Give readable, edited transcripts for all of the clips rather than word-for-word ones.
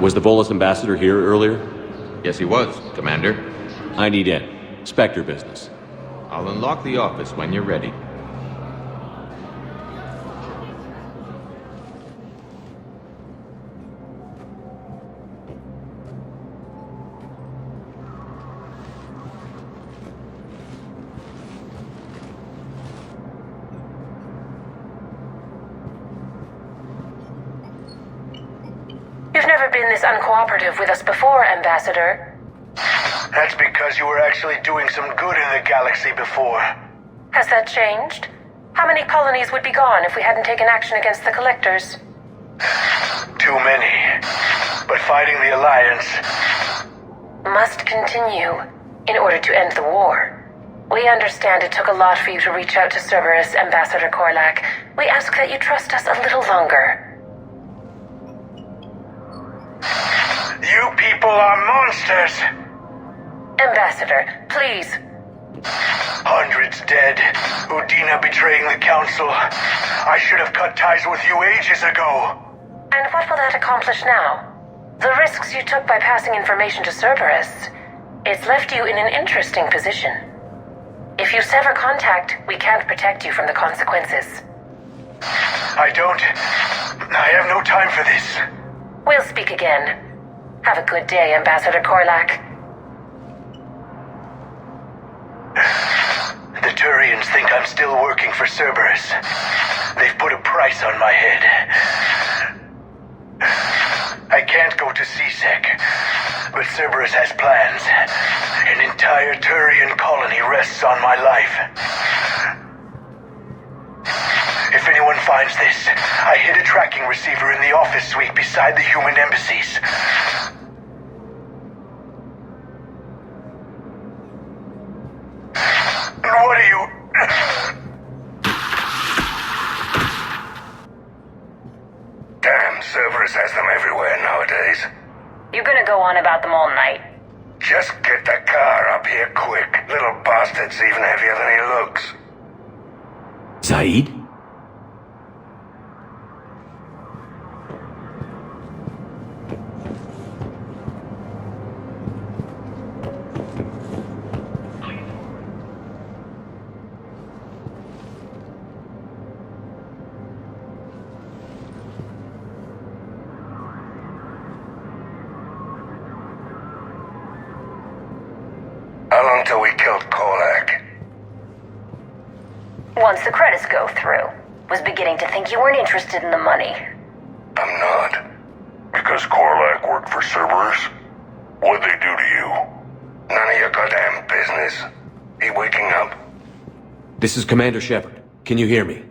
Was the Volus ambassador here earlier? Yes, he was, Commander. I need in. Spectre business. I'll unlock the office when you're ready. You've never been this uncooperative with us before, Ambassador. That's because you were actually doing some good in the galaxy before. Has that changed? How many colonies would be gone if we hadn't taken action against the Collectors? Too many. But fighting the Alliance Must continue in order to end the war. We understand it took a lot for you to reach out to Cerberus, Ambassador Karnak. We ask that you trust us a little longer. You people are monsters! Ambassador, please. Hundreds dead. Udina betraying the Council. I should have cut ties with you ages ago. And what will that accomplish now? The risks you took by passing information to Cerberus, it's left you in an interesting position. If you sever contact, we can't protect you from the consequences. I have no time for this. We'll speak again. Have a good day, Ambassador Karnak. The Turians think I'm still working for Cerberus. They've put a price on my head. I can't go to CSEC, but Cerberus has plans. An entire Turian colony rests on my life. If anyone finds this, I hid a tracking receiver in the office suite beside the human embassies. What are you... Damn, Cerberus has them everywhere nowadays. You gonna go on about them all night? Just get the car up here quick. Little bastard's even heavier than he looks. Zaid? How long till we killed Karnak? Once the credits go through. Was beginning to think you weren't interested in the money. I'm not. Because Karnak worked for Cerberus? What'd they do to you? None of your goddamn business. He waking up? This is Commander Shepard. Can you hear me?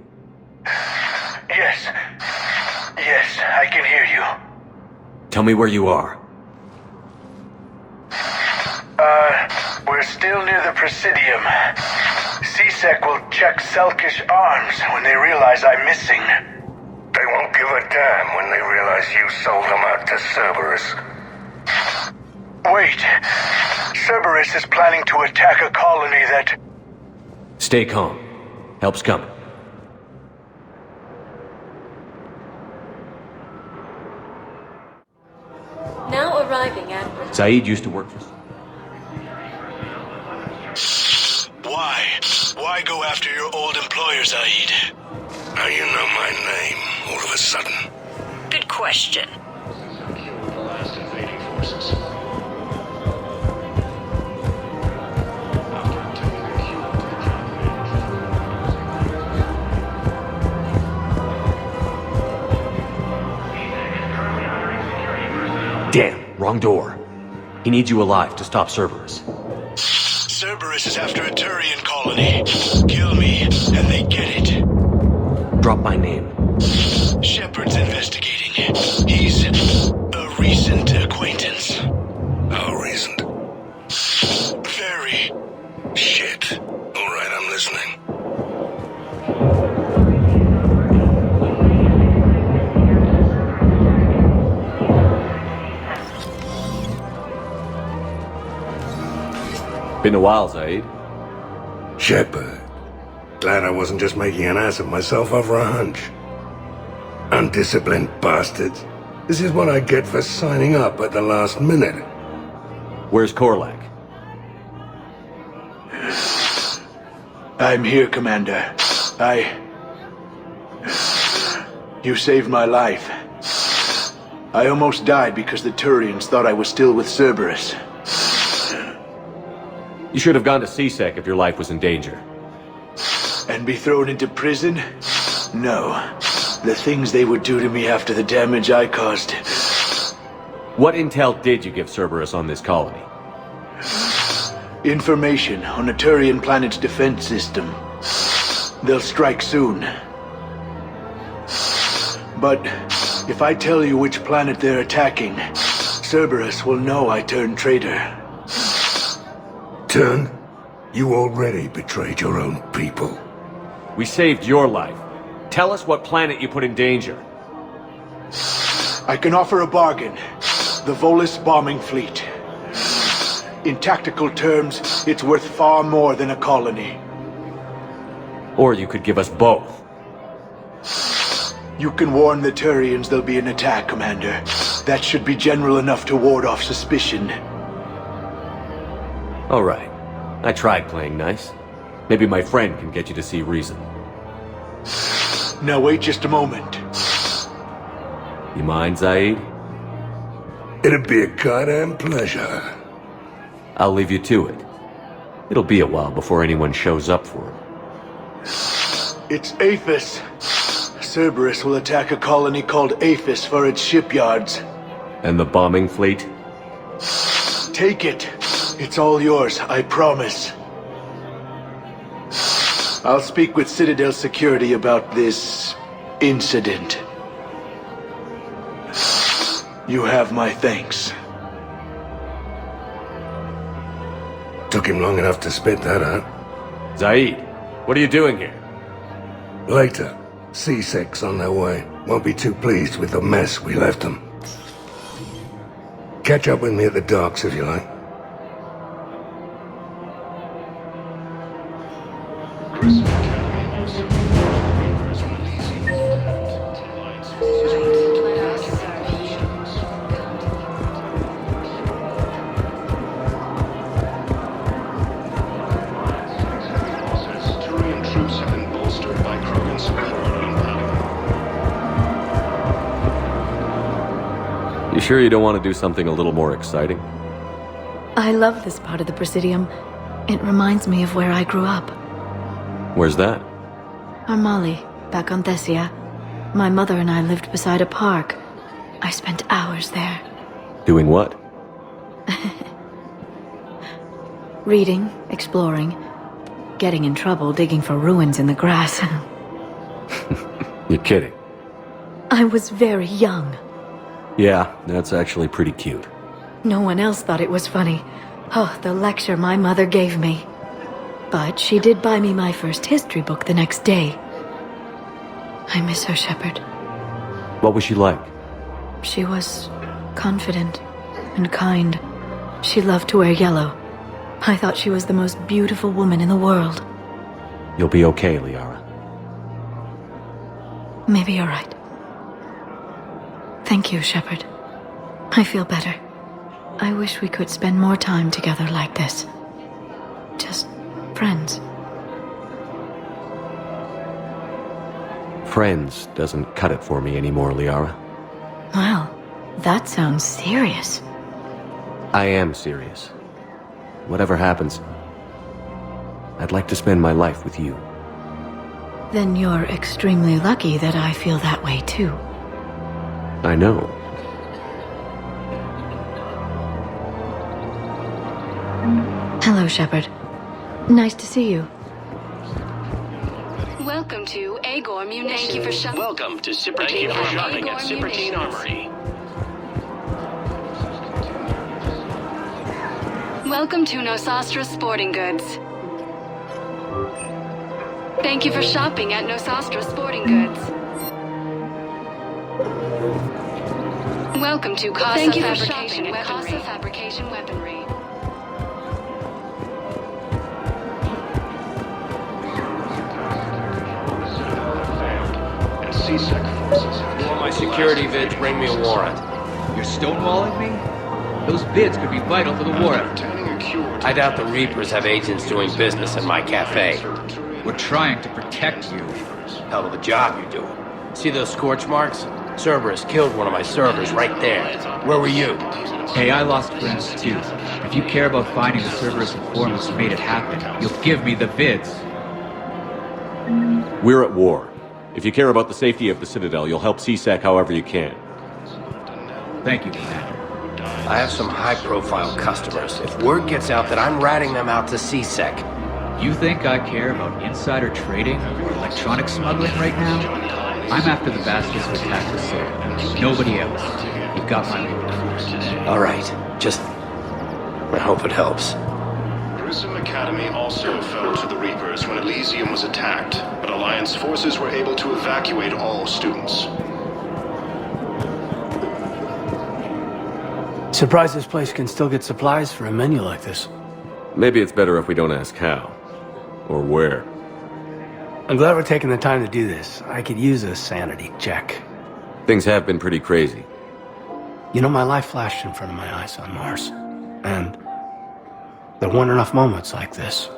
Yes. Yes, I can hear you. Tell me where you are. We're still near the Presidium. CSEC will check Selkish arms when they realize I'm missing. They won't give a damn when they realize you sold them out to Cerberus. Wait. Cerberus is planning to attack a colony that... Stay calm. Help's coming. Now arriving at... Zaid used to work for... Why? Why go after your old employer, Zaid? How you know my name all of a sudden? Good question. The last invading forces. Damn, wrong door. He needs you alive to stop Cerberus. Cerberus is after a Turian colony. Kill me, and they get it. Drop my name. Shepard's investigating. He's a recent acquaintance. How recent? Very. Shit. Alright, I'm listening. Been a while, Zaid. Shepard. Glad I wasn't just making an ass of myself over a hunch. Undisciplined bastards. This is what I get for signing up at the last minute. Where's Korlak? I'm here, Commander. You saved my life. I almost died because the Turians thought I was still with Cerberus. You should have gone to CSEC if your life was in danger. And be thrown into prison? No. The things they would do to me after the damage I caused. What intel did you give Cerberus on this colony? Information on a Turian planet's defense system. They'll strike soon. But if I tell you which planet they're attacking, Cerberus will know I turned traitor. Turn? You already betrayed your own people. We saved your life. Tell us what planet you put in danger. I can offer a bargain. The Volus bombing fleet. In tactical terms, it's worth far more than a colony. Or you could give us both. You can warn the Turians there'll be an attack, Commander. That should be general enough to ward off suspicion. All right. I tried playing nice. Maybe my friend can get you to see reason. Now wait just a moment. You mind, Zaid? It'd be a goddamn pleasure. I'll leave you to it. It'll be a while before anyone shows up for him. It's Aphis. Cerberus will attack a colony called Aphis for its shipyards. And the bombing fleet? Take it. It's all yours, I promise. I'll speak with Citadel security about this incident. You have my thanks. Took him long enough to spit that out. Zaid, what are you doing here? Later, C6 on their way. Won't be too pleased with the mess we left them. Catch up with me at the docks if you like. Turian troops have been bolstered by Krogan's submarine power. You sure you don't want to do something a little more exciting? I love this part of the Presidium. It reminds me of where I grew up. Where's that? Armali, back on Thessia. My mother and I lived beside a park. I spent hours there. Doing what? Reading, exploring, getting in trouble digging for ruins in the grass. You're kidding. I was very young. Yeah, that's actually pretty cute. No one else thought it was funny. Oh, the lecture my mother gave me. But she did buy me my first history book the next day. I miss her, Shepard. What was she like? She was confident and kind. She loved to wear yellow. I thought she was the most beautiful woman in the world. You'll be okay, Liara. Maybe you're right. Thank you, Shepard. I feel better. I wish we could spend more time together like this. Just friends. Friends doesn't cut it for me anymore, Liara. Well, that sounds serious. I am serious. Whatever happens, I'd like to spend my life with you. Then you're extremely lucky that I feel that way too. I know. Hello, Shepard. Nice to see you. Welcome to Agor Munitions. Thank you for shopping. Welcome to Cipertine Shopping at Cipertine Armory. Welcome to Nosastra Sporting Goods. Thank you for shopping at Nosastra Sporting Goods. Welcome to Casa Fabrication at Casa Fabrication Weaponry. And CSEC forces have security vids, bring me a warrant. You're stonewalling me? Those vids could be vital to the war effort. I doubt the Reapers have agents doing business in my cafe. We're trying to protect you. Hell of a job you're doing. See those scorch marks? Cerberus killed one of my servers right there. Where were you? Hey, I lost friends too. If you care about finding the Cerberus informants who made it happen, you'll give me the vids. We're at war. If you care about the safety of the Citadel, you'll help CSEC however you can. Thank you, Commander. I have some high-profile customers. If word gets out that I'm ratting them out to CSEC. You think I care about insider trading or electronic smuggling right now? I'm after the bastards who attacked the city. Nobody else. You've got my word. All right. Just... I hope it helps. Grissom Academy also fell to the Reapers when Elysium was attacked, but Alliance forces were able to evacuate all students. Surprised this place can still get supplies for a menu like this. Maybe it's better if we don't ask how. Or where. I'm glad we're taking the time to do this. I could use a sanity check. Things have been pretty crazy. You know, my life flashed in front of my eyes on Mars. And there weren't enough moments like this.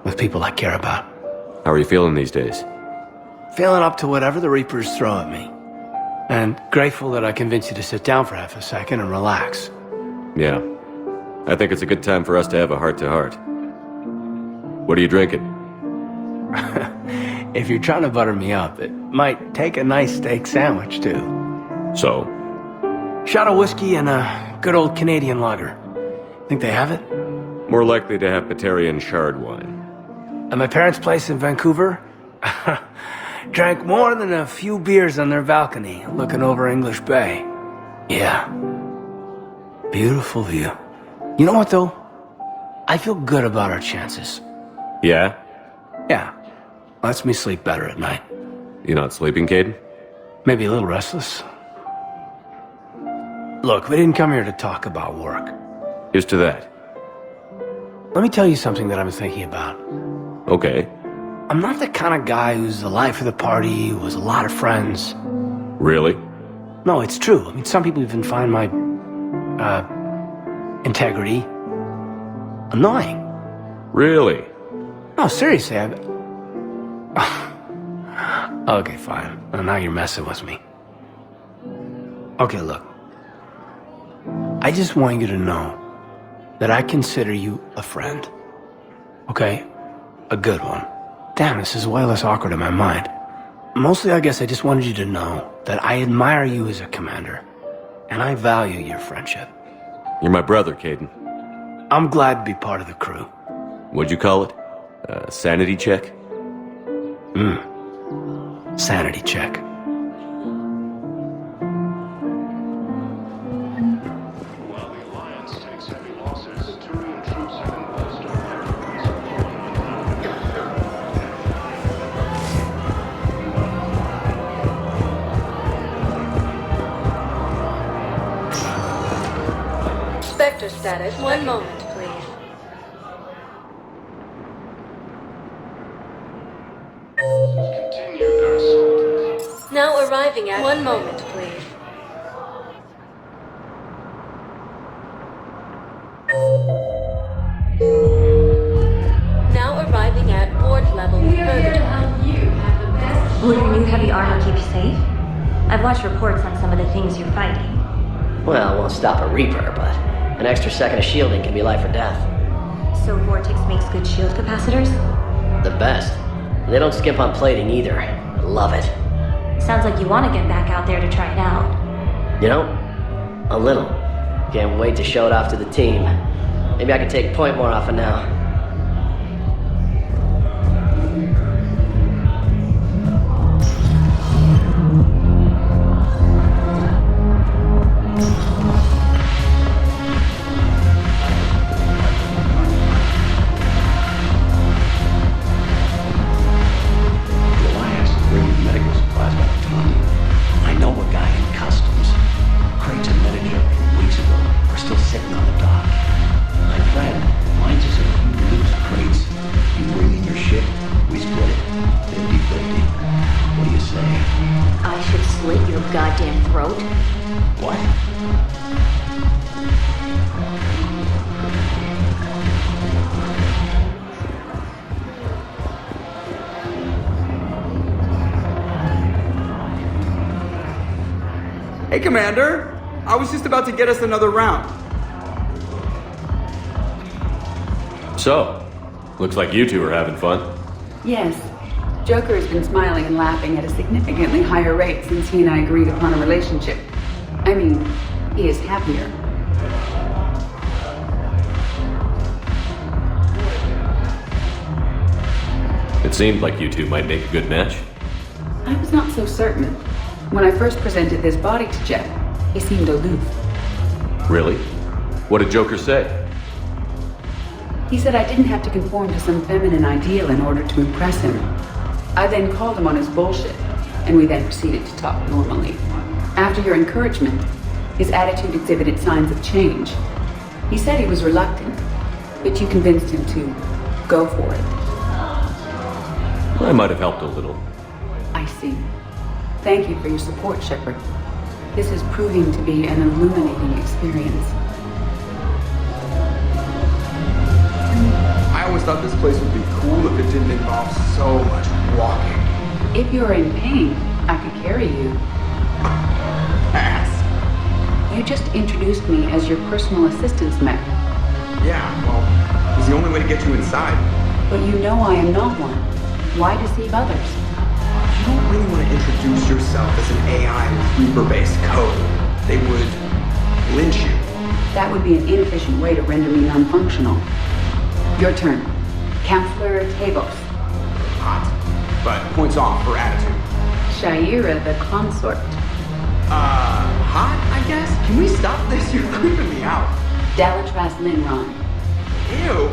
With people I care about. How are you feeling these days? Feeling up to whatever the Reapers throw at me. And grateful that I convinced you to sit down for half a second and relax. Yeah. I think it's a good time for us to have a heart-to-heart. What are you drinking? If you're trying to butter me up, it might take a nice steak sandwich, too. So? Shot of whiskey and a good old Canadian lager. Think they have it? More likely to have Batarian shard wine. At my parents' place in Vancouver, drank more than a few beers on their balcony, looking over English Bay. Yeah. Beautiful view. You know what, though? I feel good about our chances. Yeah? Yeah. Lets me sleep better at night. You not sleeping, Caden? Maybe a little restless. Look, we didn't come here to talk about work. Here's to that. Let me tell you something that I've been thinking about. Okay. I'm not the kind of guy who's the life of the party, who has a lot of friends. Really? No, it's true. I mean, some people even find my, integrity annoying. Really? No, seriously, Okay, fine. Well, now you're messing with me. Okay, look. I just want you to know that I consider you a friend. Okay? A good one. Damn, this is way less awkward in my mind. Mostly, I guess I just wanted you to know that I admire you as a commander. And I value your friendship. You're my brother, Caden. I'm glad to be part of the crew. What'd you call it? Sanity check? Sanity check. While the Alliance takes heavy losses, Turian troops have embarked on Spectre status. One moment, please. Continue their assault. Now arriving at... One moment, please. Now arriving at ward level. Will your new heavy armor keep you safe? I've watched reports on some of the things you're fighting. Well, it won't stop a Reaper, but an extra second of shielding can be life or death. So Vortex makes good shield capacitors? The best. And they don't skimp on plating either. I love it. Sounds like you want to get back out there to try it out. You know, a little. Can't wait to show it off to the team. Maybe I can take point more often now. Sitting on the dock. My friend, mine's just a few goddamn throat. What? Hey, Commander! I was just about to get us another round. So, looks like you two are having fun. Yes. Joker has been smiling and laughing at a significantly higher rate since he and I agreed upon a relationship. I mean, he is happier. It seemed like you two might make a good match. I was not so certain. When I first presented this body to Jeff, he seemed aloof. Really? What did Joker say? He said I didn't have to conform to some feminine ideal in order to impress him. I then called him on his bullshit, and we then proceeded to talk normally. After your encouragement, his attitude exhibited signs of change. He said he was reluctant, but you convinced him to go for it. I might have helped a little. I see. Thank you for your support, Shepard. This is proving to be an illuminating experience. I always thought this place would be cool if it didn't involve so much walking. If you're in pain, I could carry you. Ass. You just introduced me as your personal assistance mech. Yeah, well, it's the only way to get you inside. But you know I am not one. Why deceive others? You don't really want to introduce yourself as an AI with Reaper-based code. They would lynch you. That would be an inefficient way to render me non-functional. Your turn. Counselor Tavos. Hot. But points off for attitude. Shaira the consort. Hot, I guess? Can we stop this? You're creeping me out. Dalatras Linron. Ew.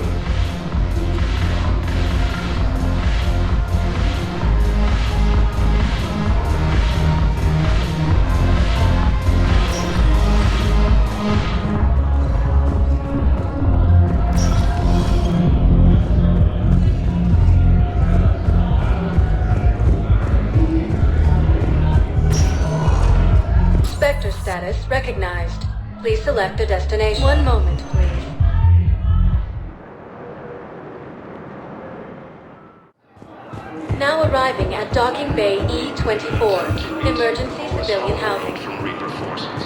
Spectre status recognized. Please select a destination. One moment, please. Now arriving at Docking Bay E-24, emergency civilian housing. From Reaper forces.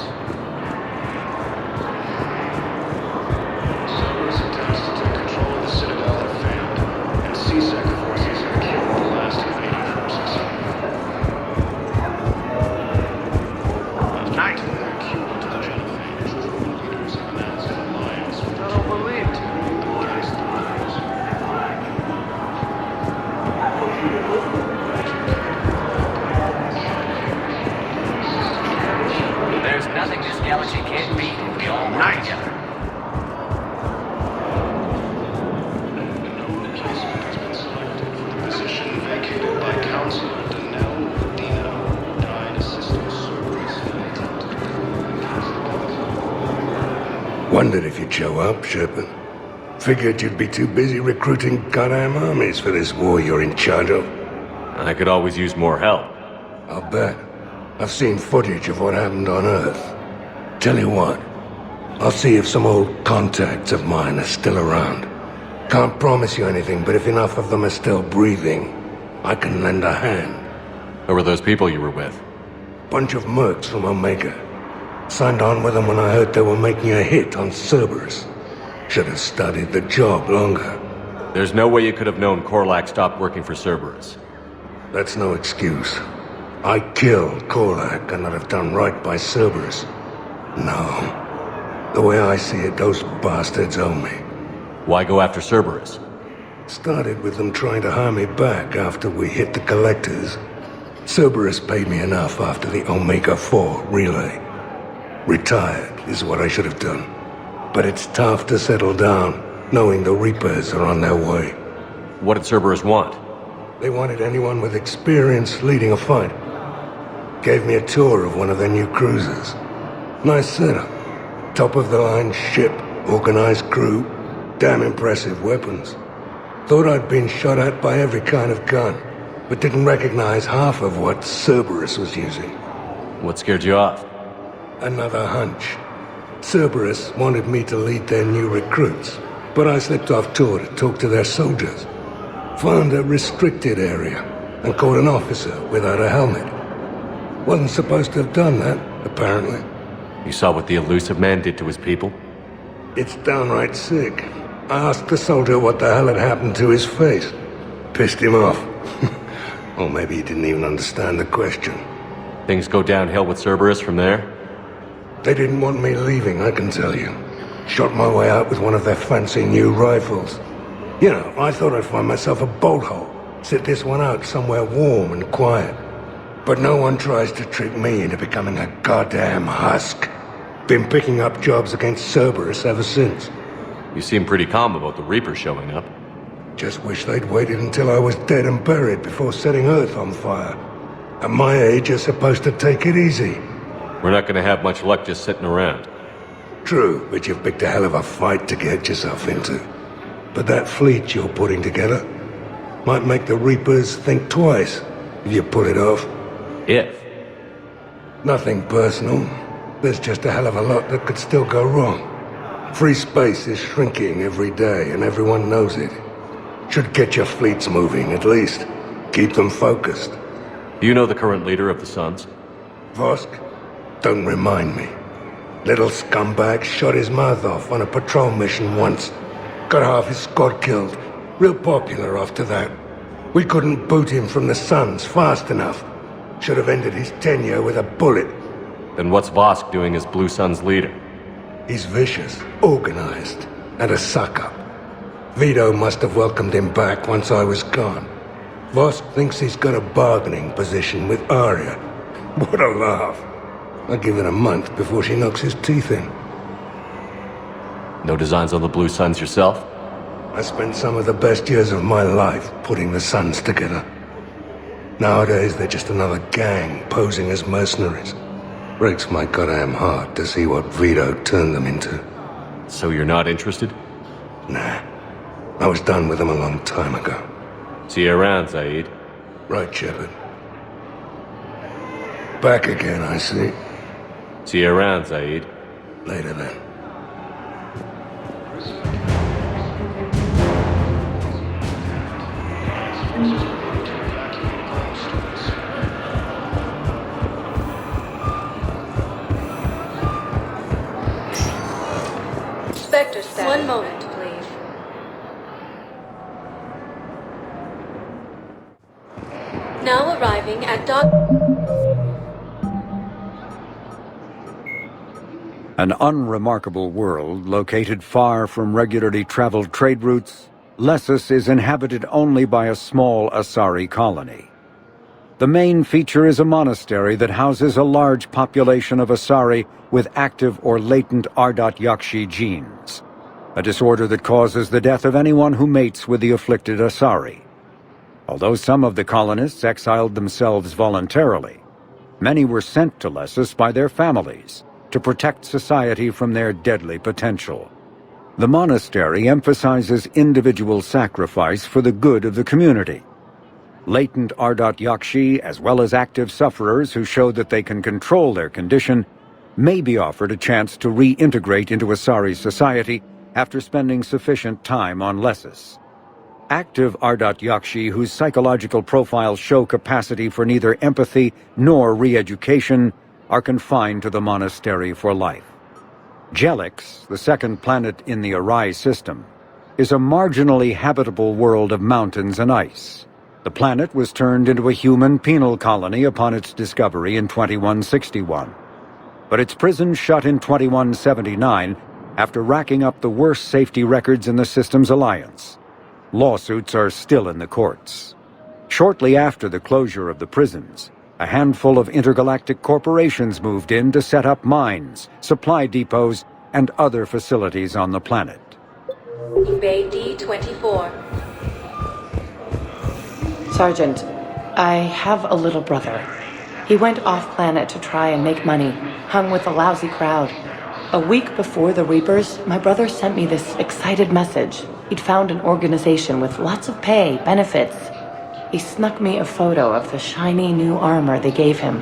Servers attempts to take control of the Citadel have failed, and CSEC forces have killed the last invading forces. Nice. I don't believe it. There's nothing this galaxy can't beat if we all work together. No replacement has been selected for the position vacated by Counselor Danelle Medina, who died assisting Cerberus in an attempt to Wondered if you'd show up, Shepard. Figured you'd be too busy recruiting goddamn armies for this war you're in charge of. I could always use more help. I'll bet. I've seen footage of what happened on Earth. Tell you what, I'll see if some old contacts of mine are still around. Can't promise you anything, but if enough of them are still breathing, I can lend a hand. Who were those people you were with? Bunch of mercs from Omega. Signed on with them when I heard they were making a hit on Cerberus. Should have studied the job longer. There's no way you could have known Korlak stopped working for Cerberus. That's no excuse. I killed Korlak and I'd have done right by Cerberus. No. The way I see it, those bastards owe me. Why go after Cerberus? Started with them trying to hire me back after we hit the collectors. Cerberus paid me enough after the Omega-4 relay. Retired is what I should have done. But it's tough to settle down, knowing the Reapers are on their way. What did Cerberus want? They wanted anyone with experience leading a fight. Gave me a tour of one of their new cruisers. Nice setup. Top-of-the-line ship, organized crew, damn impressive weapons. Thought I'd been shot at by every kind of gun, but didn't recognize half of what Cerberus was using. What scared you off? Another hunch. Cerberus wanted me to lead their new recruits, but I slipped off tour to talk to their soldiers. Found a restricted area, and caught an officer without a helmet. Wasn't supposed to have done that, apparently. You saw what the Illusive Man did to his people? It's downright sick. I asked the soldier what the hell had happened to his face. Pissed him off. Or maybe he didn't even understand the question. Things go downhill with Cerberus from there? They didn't want me leaving, I can tell you. Shot my way out with one of their fancy new rifles. You know, I thought I'd find myself a bolt hole. Sit this one out somewhere warm and quiet. But no one tries to trick me into becoming a goddamn husk. Been picking up jobs against Cerberus ever since. You seem pretty calm about the Reaper showing up. Just wish they'd waited until I was dead and buried before setting Earth on fire. At my age, you're supposed to take it easy. We're not gonna have much luck just sitting around. True, but you've picked a hell of a fight to get yourself into. But that fleet you're putting together might make the Reapers think twice if you pull it off. If? Nothing personal. There's just a hell of a lot that could still go wrong. Free space is shrinking every day, and everyone knows it. Should get your fleets moving, at least. Keep them focused. Do you know the current leader of the Suns? Vosk? Don't remind me. Little scumbag shot his mouth off on a patrol mission once. Got half his squad killed. Real popular after that. We couldn't boot him from the Suns fast enough. Should have ended his tenure with a bullet. Then what's Vosk doing as Blue Sun's leader? He's vicious, organized, and a suck-up. Vito must have welcomed him back once I was gone. Vosk thinks he's got a bargaining position with Arya. What a laugh. I'll give it a month before she knocks his teeth in. No designs on the Blue Suns yourself? I spent some of the best years of my life putting the Suns together. Nowadays, they're just another gang posing as mercenaries. Breaks my goddamn heart to see what Vito turned them into. So you're not interested? Nah. I was done with them a long time ago. See you around, Zaid. Right, Shepard. Back again, I see. See you around, Zaid. Later, then. Spectre status. One moment, please. Now arriving at dock. An unremarkable world located far from regularly traveled trade routes, Lessus is inhabited only by a small Asari colony. The main feature is a monastery that houses a large population of Asari with active or latent Ardot Yakshi genes, a disorder that causes the death of anyone who mates with the afflicted Asari. Although some of the colonists exiled themselves voluntarily, many were sent to Lessus by their families to protect society from their deadly potential. The monastery emphasizes individual sacrifice for the good of the community. Latent Ardot Yakshi, as well as active sufferers who show that they can control their condition, may be offered a chance to reintegrate into Asari society after spending sufficient time on Lessus. Active Ardot Yakshi whose psychological profiles show capacity for neither empathy nor re-education are confined to the monastery for life. Jelix, the second planet in the Arai system, is a marginally habitable world of mountains and ice. The planet was turned into a human penal colony upon its discovery in 2161. But its prison shut in 2179 after racking up the worst safety records in the system's alliance. Lawsuits are still in the courts. Shortly after the closure of the prisons, a handful of intergalactic corporations moved in to set up mines, supply depots, and other facilities on the planet. Bay D-24. Sergeant, I have a little brother. He went off-planet to try and make money, hung with a lousy crowd. A week before the Reapers, my brother sent me this excited message. He'd found an organization with lots of pay, benefits. He snuck me a photo of the shiny new armor they gave him.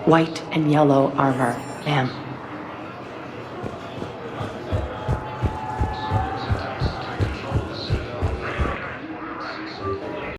White and yellow armor, ma'am.